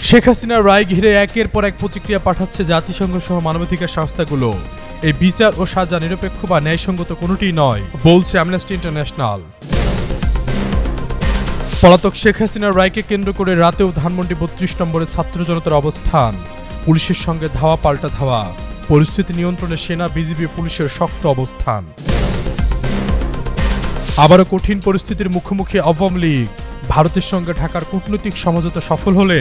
শেখ হাসিনার রায় ঘিরে একের পর এক প্রতিক্রিয়া পাঠাচ্ছে জাতিসংঘ সহ মানবাধিকার সংস্থাগুলো। এই বিচার ও সাজা নিরপেক্ষ বা ন্যায়সঙ্গত কোনোটিই নয়, বলছে অ্যামনেস্টি ইন্টারন্যাশনাল। পলাতক শেখ হাসিনার রায়কে কেন্দ্র করে রাতেও ধানমন্ডি ৩২ নম্বরে ছাত্র জনতার অবস্থান, পুলিশের সঙ্গে ধাওয়া পাল্টা ধাওয়া, পরিস্থিতি নিয়ন্ত্রণে সেনা, বিজিবি, পুলিশের শক্ত অবস্থান। আবারও কঠিন পরিস্থিতির মুখোমুখি আওয়ামী লীগ। ভারতের সঙ্গে ঢাকার কূটনৈতিক সমঝোতা সফল হলে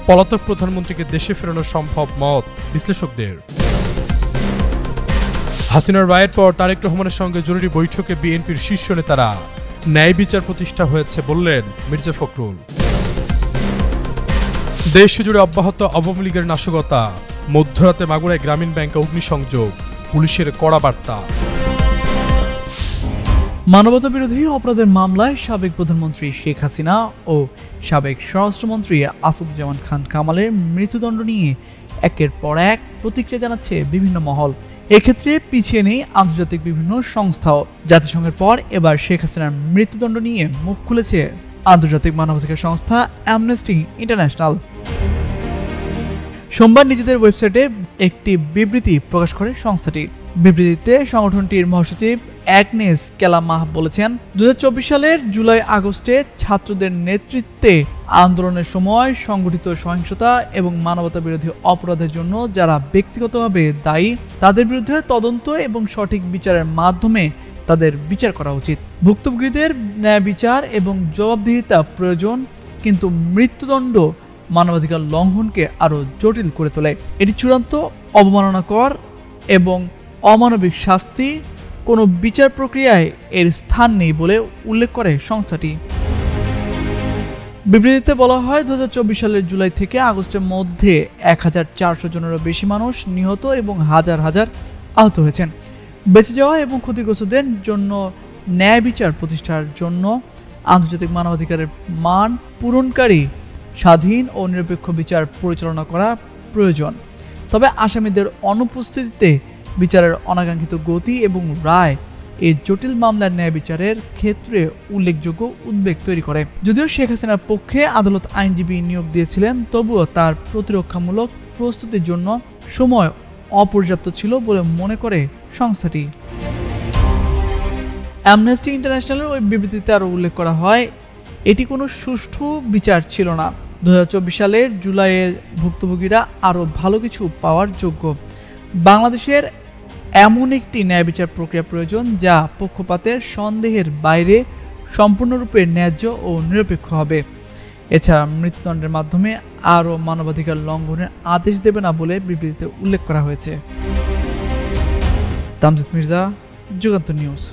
পলাতক প্রধানমন্ত্রীকে দেশে ফেরানো সম্ভব মত বিশ্লেষকদের। হাসিনার রায়ের পর তারেক রহমানের সঙ্গে জরুরি বৈঠকে বিএনপির শীর্ষ নেতারা। ন্যায় বিচার প্রতিষ্ঠা হয়েছে বললেন মির্জা ফখরুল। দেশ জুড়ে অব্যাহত আওয়ামী লীগের নাশকতা, মধ্যরাতে মাগুরায় গ্রামীণ ব্যাংকে অগ্নিসংযোগ, পুলিশের কড়া বার্তা। মানবতা বিরোধী অপরাধের মামলায় সাবেক প্রধানমন্ত্রী শেখ হাসিনা ও সাবেক স্বরাষ্ট্রমন্ত্রী আসাদুজ্জামান খান কামালের মৃত্যুদণ্ড নিয়ে একের পর এক প্রতিক্রিয়া জানাচ্ছে বিভিন্ন মহল। এক্ষেত্রে পিছিয়ে নেই আন্তর্জাতিক বিভিন্ন সংস্থাও। জাতিসংঘের পর এবার শেখ হাসিনার মৃত্যুদণ্ড নিয়ে মুখ খুলেছে আন্তর্জাতিক মানবাধিকার সংস্থা অ্যামনেস্টি ইন্টারন্যাশনাল। সোমবার নিজেদের ওয়েবসাইটে একটি বিবৃতি প্রকাশ করে সংস্থাটি। বিবৃতিতে সংগঠনটির মহাসচিব অ্যাগনেস ক্যালামাহ বলেছেন, 2024 সালের জুলাই আগস্টে ছাত্রদের নেতৃত্বে আন্দোলনের সময় সংগঠিত সহিংসতা এবং মানবতা বিরোধী অপরাধের জন্য যারা ব্যক্তিগতভাবে দায়ী তাদের বিরুদ্ধে তদন্ত এবং সঠিক বিচারের মাধ্যমে তাদের বিচার করা উচিত। ভুক্তভোগীদের ন্যায় বিচার এবং জবাবদিহিতা প্রয়োজন, কিন্তু মৃত্যুদণ্ড মানবাধিকার লঙ্ঘনকে আরো জটিল করে তোলে। এটি চূড়ান্ত অবমাননাকর এবং অমানবিক শাস্তি, কোনো বিচার প্রক্রিয়ায় এর স্থান নেই বলে উল্লেখ করে সংস্থাটি। বিবৃতিতে বলা হয়, 2024 সালের জুলাই থেকে আগস্টের মধ্যে 1400 জনেরও বেশি মানুষ নিহত এবং হাজার হাজার আহত হয়েছেন। বেঁচে যাওয়া এবং ক্ষতিগ্রস্তদের জন্য ন্যায় বিচার প্রতিষ্ঠার জন্য আন্তর্জাতিক মানবাধিকারের মান পূরণকারী স্বাধীন ও নিরপেক্ষ বিচার পরিচালনা করা প্রয়োজন। তবে আসামিদের অনুপস্থিতিতে বিচারের অনাকাঙ্ক্ষিত গতি এবং রায় এই জটিল মামলার ন্যায় বিচারের ক্ষেত্রে উল্লেখযোগ্য উদ্বেগ তৈরি করে। যদিও শেখ হাসিনার পক্ষে আদালত আইনজীবী নিয়োগ দিয়েছিলেন, তবুও তার প্রতিরক্ষামূলক প্রস্তুতির জন্য সময় অপর্যাপ্ত ছিল বলে মনে করে সংস্থাটি। অ্যামনেস্টি ইন্টারন্যাশনালের ওই বিবৃতিতে আরও উল্লেখ করা হয়, এটি কোনো সুষ্ঠু বিচার ছিল না। 2024 সালের জুলাইয়ের ভুক্তভোগীরা আরও ভালো কিছু পাওয়ার যোগ্য। বাংলাদেশের এমন একটি ন্যায় বিচার প্রক্রিয়া প্রয়োজন যা পক্ষপাতের সন্দেহের বাইরে সম্পূর্ণরূপে ন্যায্য ও নিরপেক্ষ হবে। এছাড়া মৃত্যুদণ্ডের মাধ্যমে আরও মানবাধিকার লঙ্ঘনের আদেশ দেবে না বলে বিবৃতিতে উল্লেখ করা হয়েছে। তামজিদ মির্জা, যুগান্তর নিউজ।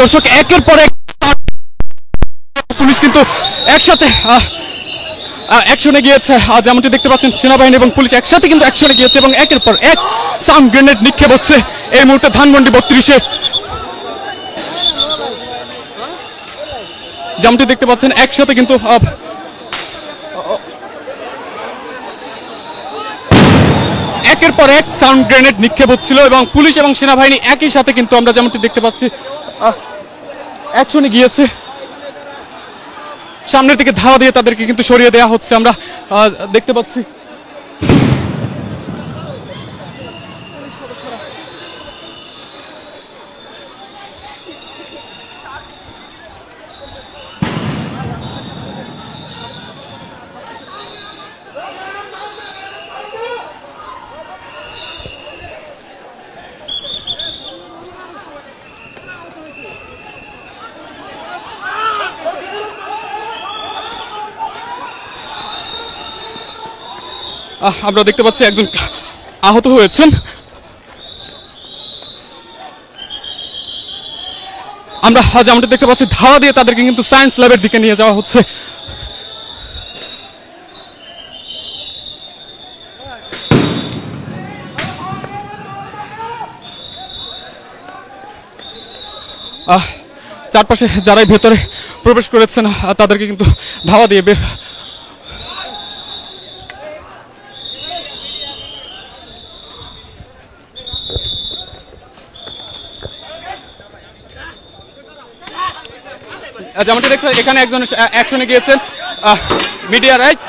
দর্শক, একের পর এক পুলিশ কিন্তু একসাথে অ্যাকশনে গিয়েছে। যেমনটি দেখতে পাচ্ছেন, সেনাবাহিনী এবং পুলিশ একসাথে কিন্তু অ্যাকশনে গিয়েছে এবং একের পর এক সাউন্ড গ্রেনেড নিক্ষেপ হচ্ছে এই মুহূর্তে ধানমন্ডি 32-এ। যেমনটি দেখতে পাচ্ছেন, একসাথে কিন্তু একের পর এক সাউন্ড গ্রেনেড নিক্ষেপ হচ্ছিল এবং পুলিশ এবং সেনাবাহিনী একই সাথে কিন্তু আমরা যেমনটি দেখতে পাচ্ছি অ্যাকশনে গিয়েছে। সামনের দিকে ধাওয়া দিয়ে তাদেরকে কিন্তু সরিয়ে দেওয়া হচ্ছে, আমরা দেখতে পাচ্ছি। আমরা দেখতে পাচ্ছি একজন আহত হয়েছেন। আমরা যেমনটা দেখতে পাচ্ছি, ধাওয়া দিয়ে তাদেরকে কিন্তু সায়েন্স ল্যাবের দিকে নিয়ে যাওয়া হচ্ছে। চারপাশে যারাই ভেতরে প্রবেশ করেছেন তাদেরকে কিন্তু ধাওয়া দিয়ে বের যেমনটি দেখতে এখানে একজন অ্যাকশনে গিয়েছেন মিডিয়া রাইট,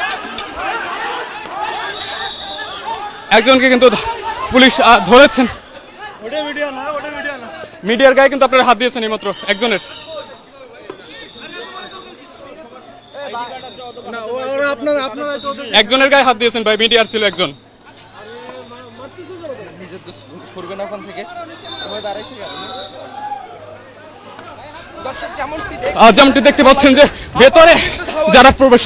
একজনকে কিন্তু পুলিশ ধরেছেন। মিডিয়ার গায়ে কিন্তু আপনারা হাত দিয়েছেন এইমাত্র একজনের। একজনের গায়ে হাত দিয়েছেন ভাই, মিডিয়ার ছিল একজন। যেমনটি দেখতে পাচ্ছেন যে ভেতরে যারা প্রবেশ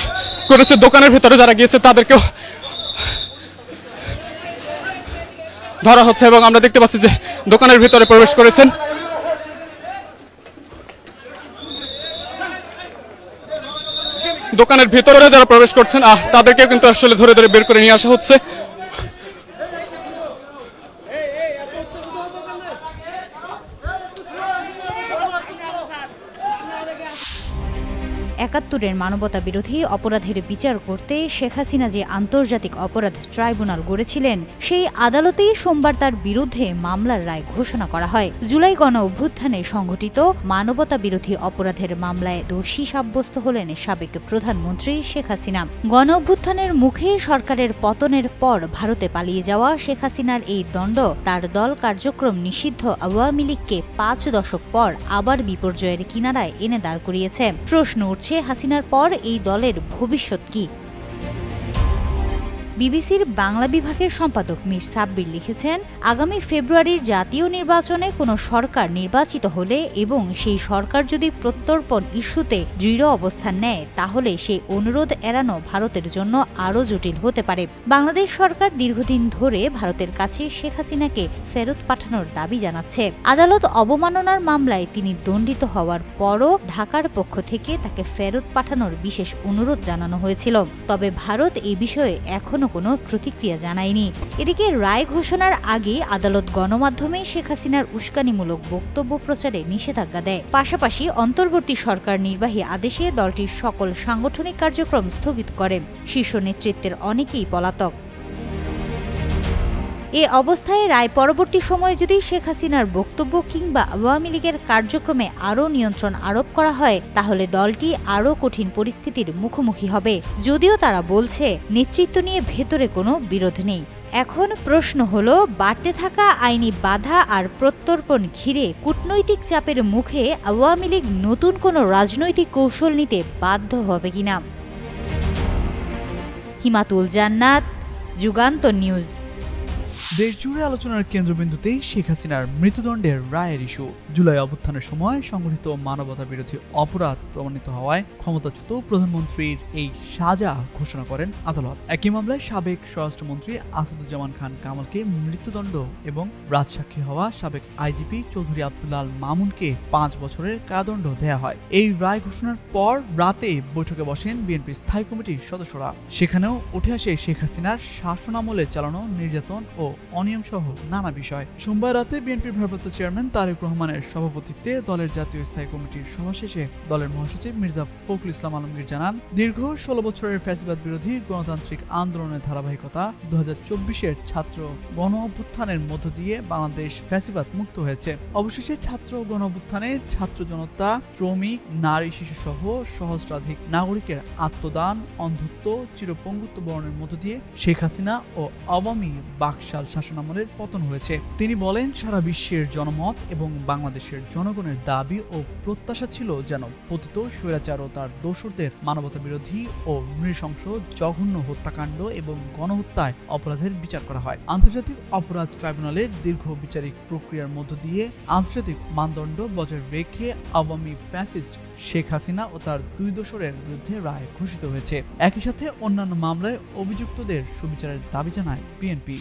করেছে, দোকানের ভেতরে যারা গিয়েছে তাদেরকেও ধরা হচ্ছে এবং আমরা দেখতে পাচ্ছি যে দোকানের ভিতরে প্রবেশ করেছেন। দোকানের ভিতরে যারা প্রবেশ করছেন তাদেরকে কিন্তু আসলে ধরে ধরে বের করে নিয়ে আসা হচ্ছে। একাত্তরের মানবতা বিরোধী অপরাধের বিচার করতে শেখ হাসিনা যে আন্তর্জাতিক অপরাধ ট্রাইব্যুনাল গড়েছিলেন, সেই আদালতেই সোমবার তার বিরুদ্ধে মামলার রায় ঘোষণা করা হয়। জুলাই গণ অভ্যুত্থানে সংঘটিত মানবতা বিরোধী অপরাধের মামলায় দোষী সাব্যস্ত হলেন সাবেক প্রধানমন্ত্রী শেখ হাসিনা। গণ অভ্যুত্থানের মুখে সরকারের পতনের পর ভারতে পালিয়ে যাওয়া শেখ হাসিনার এই দণ্ড তার দল কার্যক্রম নিষিদ্ধ আওয়ামী লীগকে 5 দশক পর আবার বিপর্যয়ের কিনারায় এনে দাঁড় করিয়েছে। প্রশ্ন উঠছে, হাসিনার পর এই দলের ভবিষ্যৎ কি? বিবিসির বাংলা বিভাগের সম্পাদক মীর সাব্বির লিখেছেন, আগামী ফেব্রুয়ারির জাতীয় নির্বাচনে কোনো সরকার নির্বাচিত হলে এবং সেই সরকার যদি প্রত্যর্পণ ইস্যুতে দৃঢ় অবস্থান নেয়, তাহলে সেই অনুরোধ এড়ানো ভারতের জন্য আরও জটিল হতে পারে। বাংলাদেশ সরকার দীর্ঘদিন ধরে ভারতের কাছে শেখ হাসিনাকে ফেরত পাঠানোর দাবি জানাচ্ছে। আদালত অবমাননার মামলায় তিনি দণ্ডিত হওয়ার পরও ঢাকার পক্ষ থেকে তাকে ফেরত পাঠানোর বিশেষ অনুরোধ জানানো হয়েছিল। তবে ভারত এই বিষয়ে এখনো কোনো প্রতিক্রিয়া জানায়নি। এদিকে রায় ঘোষণার আগে আদালত গণমাধ্যমে শেখ হাসিনার উস্কানিমূলক বক্তব্য প্রচারে নিষেধাজ্ঞা দেয়। পাশাপাশি অন্তর্বর্তী সরকার নির্বাহী আদেশে দলটির সকল সাংগঠনিক কার্যক্রম স্থগিত করে। শীর্ষ নেতৃত্বের অনেকেই পলাতক। এ অবস্থায় রায় পরবর্তী সময়ে যদি শেখ হাসিনার বক্তব্য কিংবা আওয়ামী লীগের কার্যক্রমে আরও নিয়ন্ত্রণ আরোপ করা হয়, তাহলে দলটি আরও কঠিন পরিস্থিতির মুখোমুখি হবে। যদিও তারা বলছে নেতৃত্ব নিয়ে ভেতরে কোনো বিরোধ নেই। এখন প্রশ্ন হলো, বাড়তে থাকা আইনি বাধা আর প্রত্যর্পণ ঘিরে কূটনৈতিক চাপের মুখে আওয়ামী লীগ নতুন কোনো রাজনৈতিক কৌশল নিতে বাধ্য হবে কিনা। হিমাতুল জান্নাত, যুগান্তর নিউজ। দেশজুড়ে আলোচনার কেন্দ্রবিন্দুতেই শেখ হাসিনার মৃত্যুদণ্ডের রায়ের ইস্যু। জুলাই অভ্যুত্থানের সময় সংঘটিত মানবতা বিরোধী অপরাধ প্রমাণিত হওয়ায় ক্ষমতাচ্যুত প্রধানমন্ত্রীর এই সাজা ঘোষণা করেন আদালত। একই মামলায় সাবেক স্বরাষ্ট্রমন্ত্রী আসাদুজ্জামান খান কামালকে মৃত্যুদণ্ড এবং রাজসাক্ষী হওয়া সাবেক আইজিপি চৌধুরী আব্দুল আল মামুনকে 5 বছরের কারাদণ্ড দেয়া হয়। এই রায় ঘোষণার পর রাতে বৈঠকে বসেন বিএনপির স্থায়ী কমিটির সদস্যরা। সেখানেও উঠে আসে শেখ হাসিনার শাসনামলে চালানো নির্যাতন ও অনিয়ম সহ নানা বিষয়। সোমবার রাতে বিএনপির ভারপ্রাপ্ত চেয়ারম্যান তারেক রহমানের সভাপতিত্বে দলের জাতীয় স্থায়ী কমিটির সভা শেষে দলের মহাসচিব মির্জা ফখরুল ইসলাম আলমগীর জানান, দীর্ঘ 16 বছরের ফ্যাসিবাদ বিরোধী গণতান্ত্রিক আন্দোলনের ধারাবাহিকতা 2024-এর ছাত্র গণ অভ্যুত্থানের মধ্য দিয়ে বাংলাদেশ ফ্যাসিবাদ মুক্ত হয়েছে। অবশেষে ছাত্র গণ অভ্যুত্থানে ছাত্র জনতা, শ্রমিক, নারী, শিশু সহ সহস্রাধিক নাগরিকের আত্মদান, অন্ধত্ব, চিরপঙ্গুত্ব বরণের মধ্য দিয়ে শেখ হাসিনা ও আওয়ামী বাকশাল শাসনামলের পতন হয়েছে। তিনি বলেন, সারা বিশ্বের জনমত এবং বাংলাদেশের জনগণের দাবি ও প্রত্যাশা ছিল যেন পতিত স্বৈরাচার ও তার দোসরদের মানবতা বিরোধী ও নৃশংস জঘন্য হত্যাকাণ্ড এবং গণহত্যায় অপরাধের বিচার করা হয়। আন্তর্জাতিক অপরাধ ট্রাইব্যুনালের দীর্ঘ বিচারিক প্রক্রিয়ার মধ্য দিয়ে আন্তর্জাতিক মানদণ্ড বজায় রেখে আওয়ামী ফ্যাসিস্ট শেখ হাসিনা ও তার 2 দোসরের বিরুদ্ধে রায় ঘোষিত হয়েছে। একই সাথে অন্যান্য মামলায় অভিযুক্তদের সুবিচারের দাবি জানায় বিএনপি।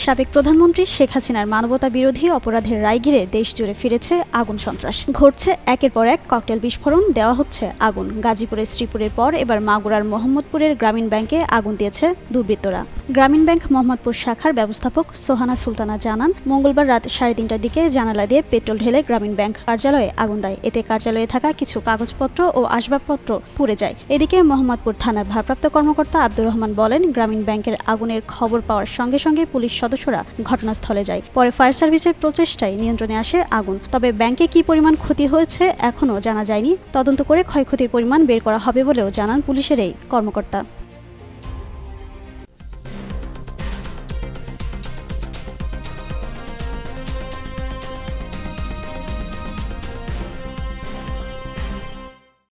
সাবেক প্রধানমন্ত্রী শেখ হাসিনার মানবতা বিরোধী অপরাধের রায় ঘিরে দেশ জুড়ে ফিরেছে আগুন সন্ত্রাস। ঘটছে একের পর এক ককটেল বিস্ফোরণ, দেওয়া হচ্ছে আগুন। গাজীপুরের শ্রীপুরের পর এবার মাগুরার মোহাম্মদপুরের গ্রামীণ ব্যাংকে আগুন দিয়েছে দুর্বৃত্তরা। গ্রামীণ ব্যাংক মোহাম্মদপুর শাখার ব্যবস্থাপক সোহানা সুলতানা জানান, মঙ্গলবার রাত 3:30টার দিকে জানালা দিয়ে পেট্রোল ঢেলে গ্রামীণ ব্যাংক কার্যালয়ে আগুন দেয়। এতে কার্যালয়ে থাকা কিছু কাগজপত্র ও আসবাবপত্র পুড়ে যায়। এদিকে মোহাম্মদপুর থানার ভারপ্রাপ্ত কর্মকর্তা আব্দুর রহমান বলেন, গ্রামীণ ব্যাংকের আগুনের খবর পাওয়ার সঙ্গে সঙ্গে পুলিশ সদস্যরা ঘটনাস্থলে যায়। পরে ফায়ার সার্ভিসের প্রচেষ্টায় নিয়ন্ত্রণে আসে আগুন। তবে ব্যাংকে কি পরিমাণ ক্ষতি হয়েছে এখনও জানা যায়নি। তদন্ত করে ক্ষয়ক্ষতির পরিমাণ বের করা হবে বলেও জানান পুলিশের এই কর্মকর্তা।